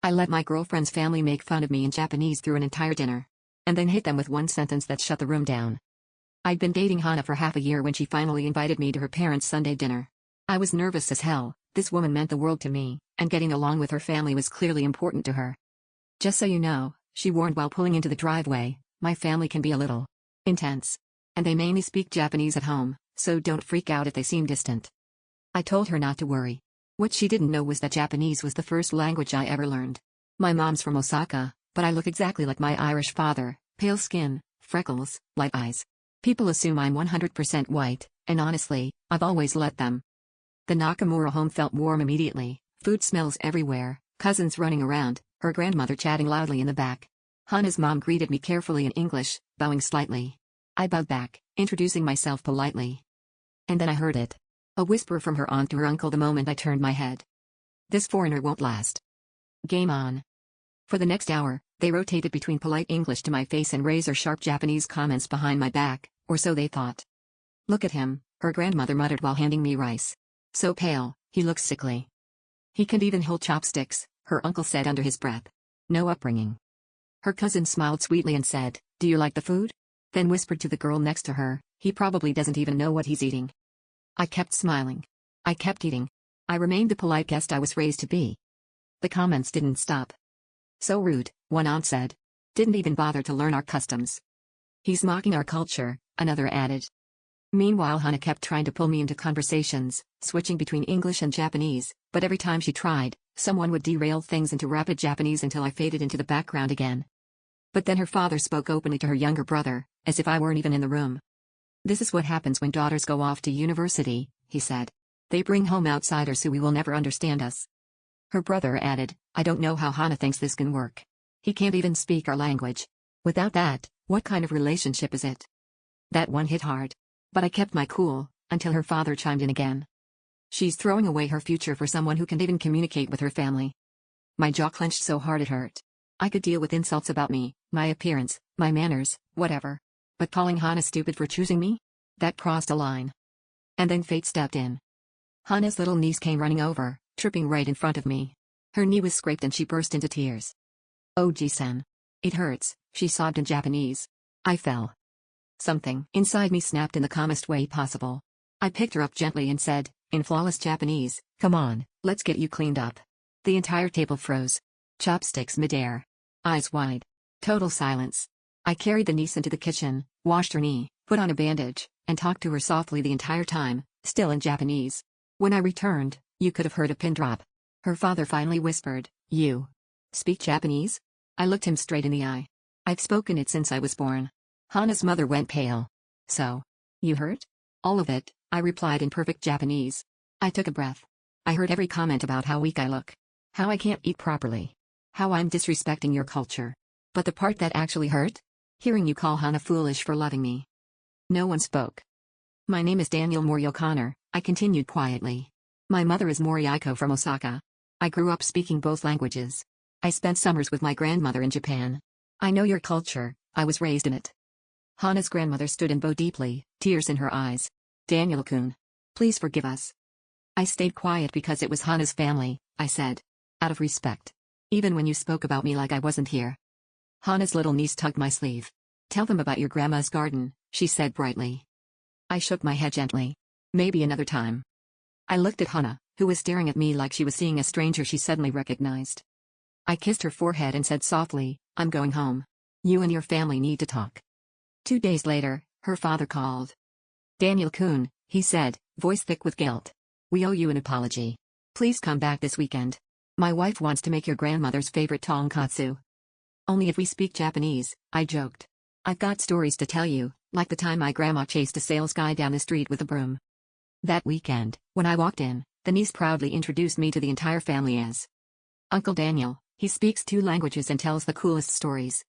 I let my girlfriend's family make fun of me in Japanese through an entire dinner. And then hit them with one sentence that shut the room down. I'd been dating Hana for half a year when she finally invited me to her parents' Sunday dinner. I was nervous as hell. This woman meant the world to me, and getting along with her family was clearly important to her. Just so you know, she warned while pulling into the driveway, my family can be a little intense. And they mainly speak Japanese at home, so don't freak out if they seem distant. I told her not to worry. What she didn't know was that Japanese was the first language I ever learned. My mom's from Osaka, but I look exactly like my Irish father, pale skin, freckles, light eyes. People assume I'm 100% white, and honestly, I've always let them. The Nakamura home felt warm immediately, food smells everywhere, cousins running around, her grandmother chatting loudly in the back. Hana's mom greeted me carefully in English, bowing slightly. I bowed back, introducing myself politely. And then I heard it. A whisper from her aunt to her uncle the moment I turned my head. This foreigner won't last. Game on. For the next hour, they rotated between polite English to my face and razor-sharp Japanese comments behind my back, or so they thought. Look at him, her grandmother muttered while handing me rice. So pale, he looks sickly. He can't even hold chopsticks, her uncle said under his breath. No upbringing. Her cousin smiled sweetly and said, do you like the food? Then whispered to the girl next to her, he probably doesn't even know what he's eating. I kept smiling. I kept eating. I remained the polite guest I was raised to be. The comments didn't stop. So rude, one aunt said. Didn't even bother to learn our customs. He's mocking our culture, another added. Meanwhile, Hana kept trying to pull me into conversations, switching between English and Japanese, but every time she tried, someone would derail things into rapid Japanese until I faded into the background again. But then her father spoke openly to her younger brother, as if I weren't even in the room. This is what happens when daughters go off to university, he said. They bring home outsiders who will never understand us. Her brother added, I don't know how Hana thinks this can work. He can't even speak our language. Without that, what kind of relationship is it? That one hit hard. But I kept my cool, until her father chimed in again. She's throwing away her future for someone who can't even communicate with her family. My jaw clenched so hard it hurt. I could deal with insults about me, my appearance, my manners, whatever. But calling Hana stupid for choosing me? That crossed a line. And then fate stepped in. Hana's little niece came running over, tripping right in front of me. Her knee was scraped and she burst into tears. Oh Ji-sen. It hurts, she sobbed in Japanese. I fell. Something inside me snapped in the calmest way possible. I picked her up gently and said, in flawless Japanese, come on, let's get you cleaned up. The entire table froze. Chopsticks midair. Eyes wide. Total silence. I carried the niece into the kitchen, washed her knee, put on a bandage, and talked to her softly the entire time, still in Japanese. When I returned, you could have heard a pin drop. Her father finally whispered, you speak Japanese? I looked him straight in the eye. I've spoken it since I was born. Hana's mother went pale. So, you heard? All of it, I replied in perfect Japanese. I took a breath. I heard every comment about how weak I look. How I can't eat properly. How I'm disrespecting your culture. But the part that actually hurt? Hearing you call Hana foolish for loving me. No one spoke. My name is Daniel Mori O'Connor, I continued quietly. My mother is Mori Aiko from Osaka. I grew up speaking both languages. I spent summers with my grandmother in Japan. I know your culture, I was raised in it. Hana's grandmother stood and bowed deeply, tears in her eyes. Daniel-kun. Please forgive us. I stayed quiet because it was Hana's family, I said. Out of respect. Even when you spoke about me like I wasn't here. Hana's little niece tugged my sleeve. Tell them about your grandma's garden, she said brightly. I shook my head gently. Maybe another time. I looked at Hana, who was staring at me like she was seeing a stranger she suddenly recognized. I kissed her forehead and said softly, I'm going home. You and your family need to talk. 2 days later, her father called. Daniel-kun, he said, voice thick with guilt. We owe you an apology. Please come back this weekend. My wife wants to make your grandmother's favorite tonkatsu. Only if we speak Japanese, I joked. I've got stories to tell you, like the time my grandma chased a sales guy down the street with a broom. That weekend, when I walked in, the niece proudly introduced me to the entire family as Uncle Daniel. He speaks 2 languages and tells the coolest stories.